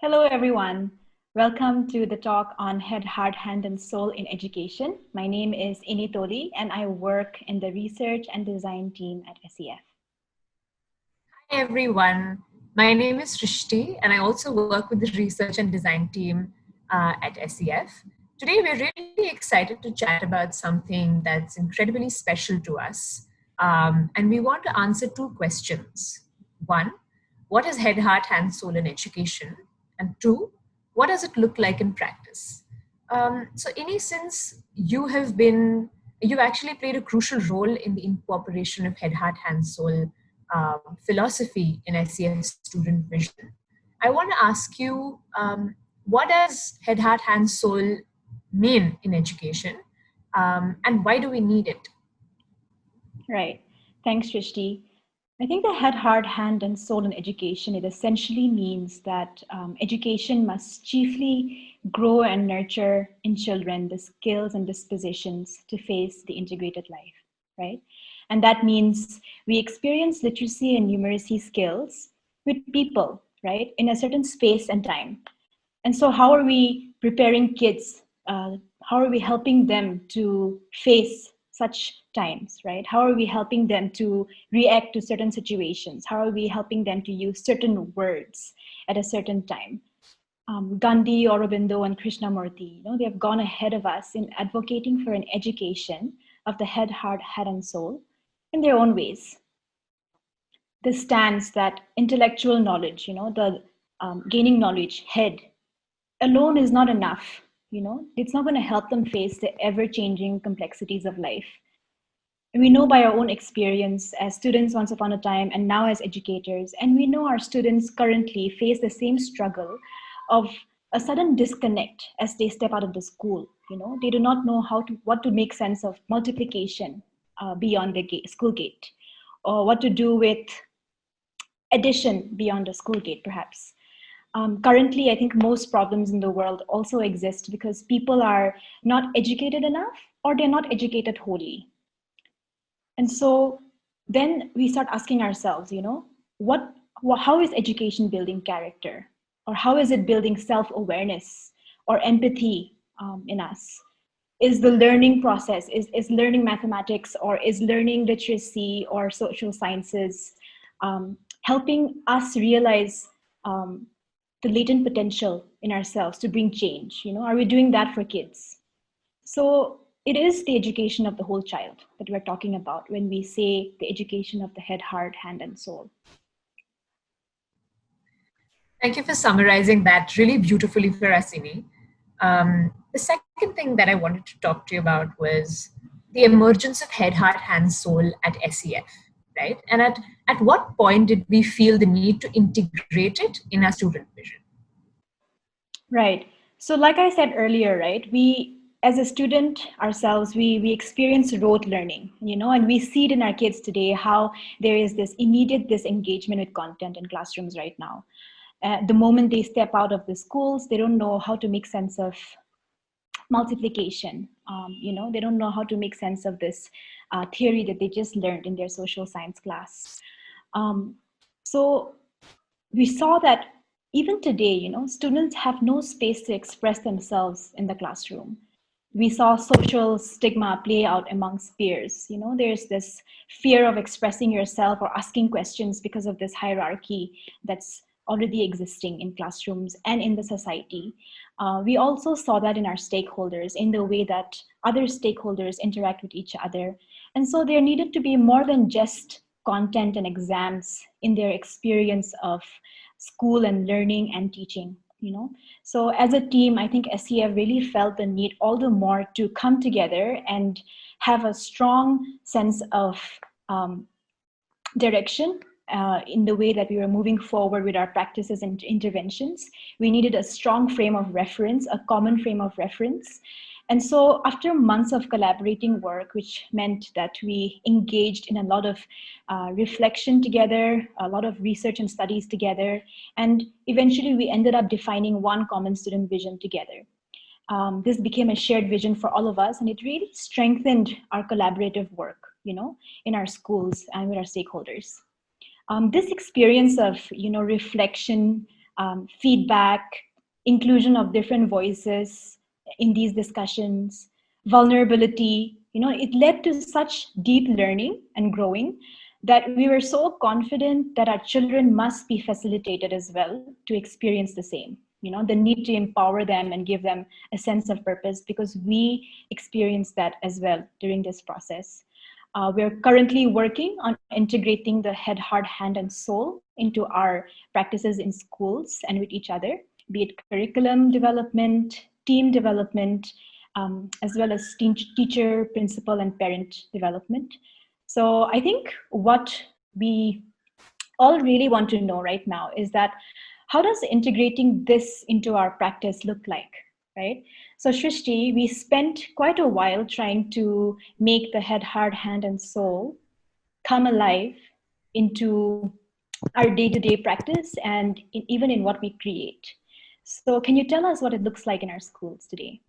Hello, everyone. Welcome to the talk on Head, Heart, Hand, and Soul in Education. My name is Ini Toli, and I work in the research and design team at SEF. Hi, everyone. My name is Srishti, and I also work with the research and design team at SEF. Today, we're really excited to chat about something that's incredibly special to us. And we want to answer two questions. One, what is head, heart, hand, soul in education? And two, what does it look like in practice? So, Ini, since you've actually played a crucial role in the incorporation of head, heart, hand, soul philosophy in SEF student vision. I want to ask you, what does head, heart, hand, soul mean in education, and why do we need it? Right. Thanks, Shrishti. I think the head, heart, hand, and soul in education, it essentially means that education must chiefly grow and nurture in children the skills and dispositions to face the integrated life, right? And that means we experience literacy and numeracy skills with people, right, in a certain space and time. And so, how are we preparing kids? How are we helping them to face such times, right? How are we helping them to react to certain situations? How are we helping them to use certain words at a certain time? Gandhi, Aurobindo, and Krishnamurti, they have gone ahead of us in advocating for an education of the head, heart, head, and soul in their own ways. This stands that intellectual knowledge, the gaining knowledge, head, alone is not enough. It's not going to help them face the ever-changing complexities of life. And we know by our own experience as students once upon a time and now as educators, and we know our students currently face the same struggle of a sudden disconnect as they step out of the school. They do not know what to make sense of multiplication beyond the school gate, or what to do with addition beyond the school gate, perhaps. Currently, I think most problems in the world also exist because people are not educated enough or they're not educated wholly. And so then we start asking ourselves, how is education building character? Or how is it building self-awareness or empathy in us? Is the learning process, is learning mathematics or is learning literacy or social sciences helping us realize the latent potential in ourselves to bring change? Are we doing that for kids? So it is the education of the whole child that we're talking about when we say the education of the head, heart, hand, and soul. Thank you for summarizing that really beautifully for us, Ini. The second thing that I wanted to talk to you about was the emergence of head, heart, hand, soul at SEF, right? And at what point did we feel the need to integrate it in our student vision? Right. So like I said earlier, right, we as a student ourselves, we experience rote learning, and we see it in our kids today, how there is this immediate disengagement with content in classrooms right now. The moment they step out of the schools, they don't know how to make sense of multiplication. They don't know how to make sense of this theory that they just learned in their social science class. So we saw that even today, students have no space to express themselves in the classroom. We saw social stigma play out amongst peers. There's this fear of expressing yourself or asking questions because of this hierarchy that's already existing in classrooms and in the society. We also saw that in our stakeholders, in the way that other stakeholders interact with each other. And so there needed to be more than just content and exams in their experience of school and learning and teaching. So as a team, I think SEF really felt the need all the more to come together and have a strong sense of direction in the way that we were moving forward with our practices and interventions. We needed a strong frame of reference, a common frame of reference. And so after months of collaborating work, which meant that we engaged in a lot of reflection together, a lot of research and studies together, and eventually we ended up defining one common student vision together. This became a shared vision for all of us, and it really strengthened our collaborative work, in our schools and with our stakeholders. This experience of, reflection feedback, inclusion of different voices in these discussions, vulnerability. It led to such deep learning and growing that we were so confident that our children must be facilitated as well to experience the same. The need to empower them and give them a sense of purpose, because we experienced that as well during this process. We're currently working on integrating the head, heart, hand, and soul into our practices in schools and with each other, be it curriculum development, team development, as well as teacher, principal, and parent development. So I think what we all really want to know right now is that how does integrating this into our practice look like, right? So Shrishti, we spent quite a while trying to make the head, heart, hand, and soul come alive into our day-to-day practice and even in what we create. So can you tell us what it looks like in our schools today?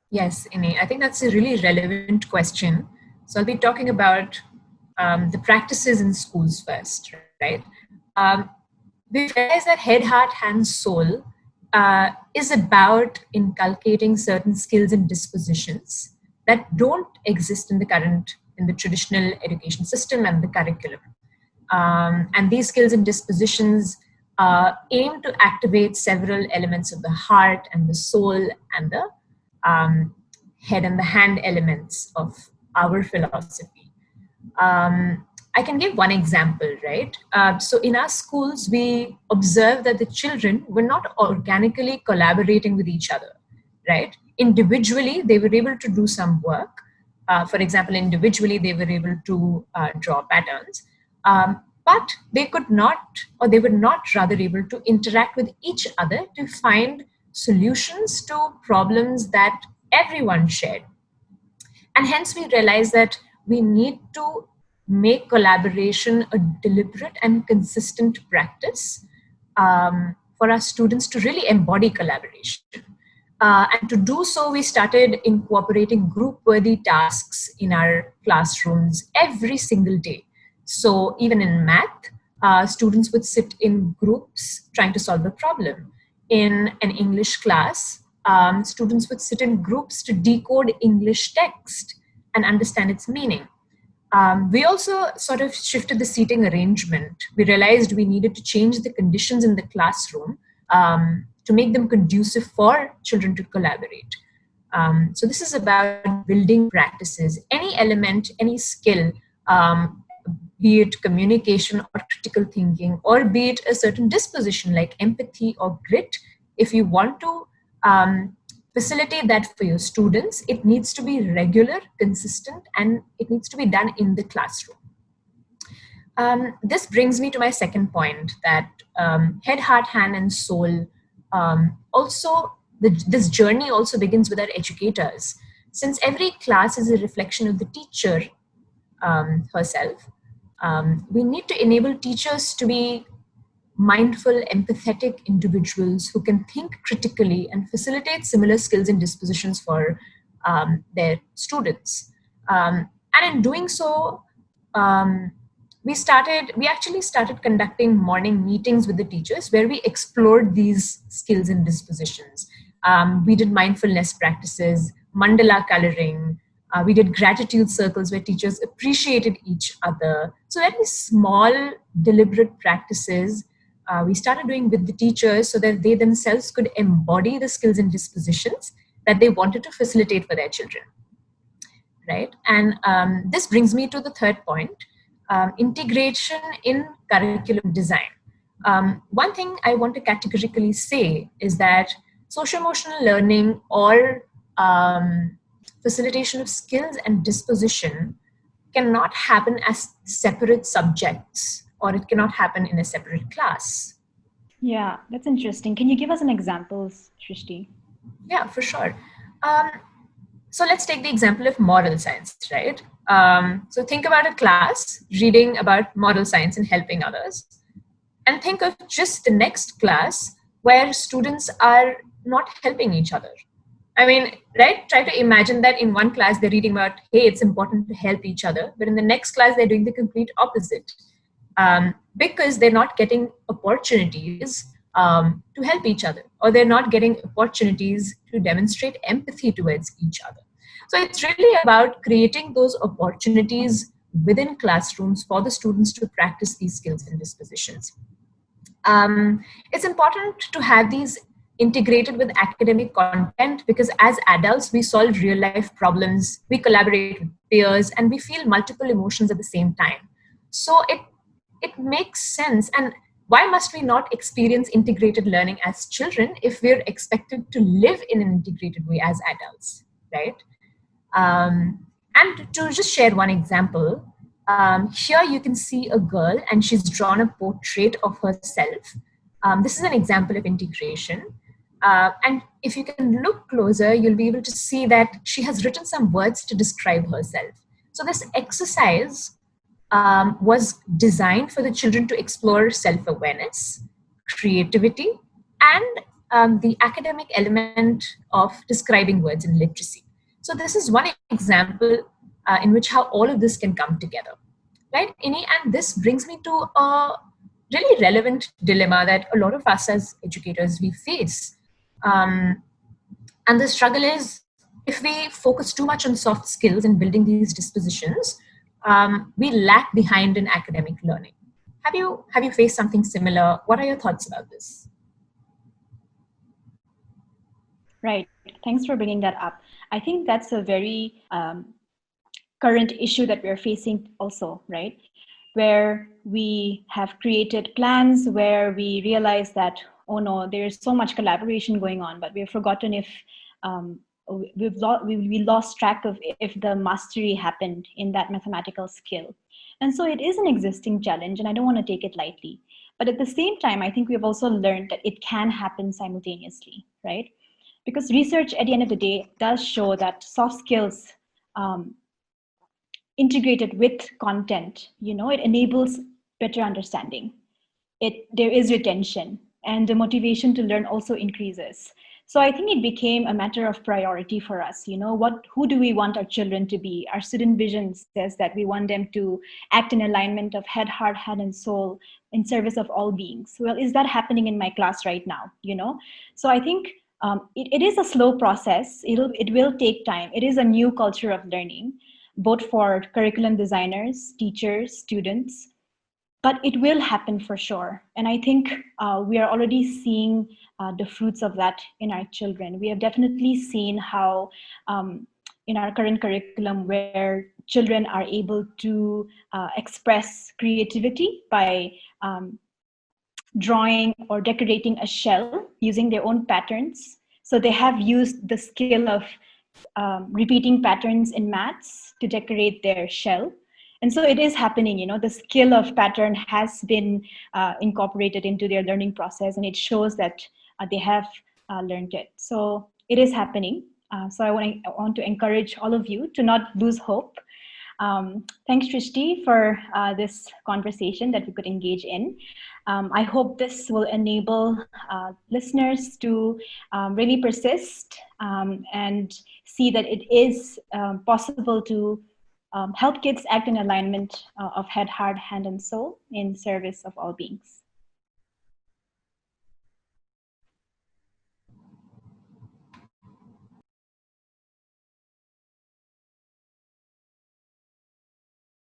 Yes, Ine, I think that's a really relevant question. So I'll be talking about the practices in schools first, right? We realize that head, heart, hand, soul is about inculcating certain skills and dispositions that don't exist in the traditional education system and the curriculum. And these skills and dispositions aim to activate several elements of the heart and the soul and the head and the hand elements of our philosophy. I can give one example, right? So in our schools, we observe that the children were not organically collaborating with each other, right? Individually, they were able to do some work. For example, individually, they were able to draw patterns. But they could not, or they were not rather able to interact with each other to find solutions to problems that everyone shared. And hence we realize that we need to make collaboration a deliberate and consistent practice for our students to really embody collaboration. And to do so, we started incorporating group-worthy tasks in our classrooms every single day. So even in math, students would sit in groups trying to solve a problem. In an English class, students would sit in groups to decode English text and understand its meaning. We also sort of shifted the seating arrangement. We realized we needed to change the conditions in the classroom to make them conducive for children to collaborate. So this is about building practices. Any element, any skill, be it communication or critical thinking, or be it a certain disposition like empathy or grit, if you want to facilitate that for your students, it needs to be regular, consistent, and it needs to be done in the classroom. This brings me to my second point, that head, heart, hand, and soul this journey also begins with our educators. Since every class is a reflection of the teacher herself, we need to enable teachers to be mindful, empathetic individuals who can think critically and facilitate similar skills and dispositions for their students. And in doing so, we actually started conducting morning meetings with the teachers where we explored these skills and dispositions. We did mindfulness practices, mandala coloring. We did gratitude circles where teachers appreciated each other. So very small, deliberate practices we started doing with the teachers so that they themselves could embody the skills and dispositions that they wanted to facilitate for their children, right? And this brings me to the third point, integration in curriculum design. One thing I want to categorically say is that social-emotional learning or facilitation of skills and disposition cannot happen as separate subjects, or it cannot happen in a separate class. Yeah, that's interesting. Can you give us an example, Shrishti? Yeah, for sure. So let's take the example of moral science, right? So think about a class reading about moral science and helping others, and think of just the next class where students are not helping each other. I mean, right? Try to imagine that in one class they're reading about, hey, it's important to help each other, but in the next class they're doing the complete opposite. Because they're not getting opportunities to help each other, or they're not getting opportunities to demonstrate empathy towards each other. So it's really about creating those opportunities within classrooms for the students to practice these skills and dispositions. It's important to have these integrated with academic content, because as adults we solve real life problems, we collaborate with peers, and we feel multiple emotions at the same time. So it makes sense. And why must we not experience integrated learning as children if we're expected to live in an integrated way as adults, right? And to just share one example, here you can see a girl and she's drawn a portrait of herself. This is an example of integration. And if you can look closer, you'll be able to see that she has written some words to describe herself. So this exercise was designed for the children to explore self-awareness, creativity, and the academic element of describing words in literacy. So this is one example in which how all of this can come together, right? And this brings me to a really relevant dilemma that a lot of us as educators we face. And the struggle is, if we focus too much on soft skills and building these dispositions, we lag behind in academic learning. Have you faced something similar? What are your thoughts about this? Right. Thanks for bringing that up. I think that's a very current issue that we're facing also, right? Where we have created plans where we realize that, oh no, there's so much collaboration going on, but we've forgotten if we lost track of if the mastery happened in that mathematical skill. And so it is an existing challenge, and I don't want to take it lightly. But at the same time, I think we've also learned that it can happen simultaneously, right? Because research at the end of the day does show that soft skills integrated with content, it enables better understanding. There is retention, and the motivation to learn also increases. So I think it became a matter of priority for us. Who do we want our children to be? Our student vision says that we want them to act in alignment of head, heart, hand, and soul in service of all beings. Well, is that happening in my class right now? So I think it is a slow process. It will take time. It is a new culture of learning, both for curriculum designers, teachers, students, but it will happen for sure. And I think we are already seeing the fruits of that in our children. We have definitely seen how in our current curriculum where children are able to express creativity by drawing or decorating a shell using their own patterns. So they have used the skill of repeating patterns in maths to decorate their shell. And so it is happening, the skill of pattern has been incorporated into their learning process, and it shows that they have learned it. So it is happening. So I want to encourage all of you to not lose hope. Thanks, Shrishti, for this conversation that we could engage in. I hope this will enable listeners to really persist and see that it is possible to help kids act in alignment of head, heart, hand, and soul in service of all beings.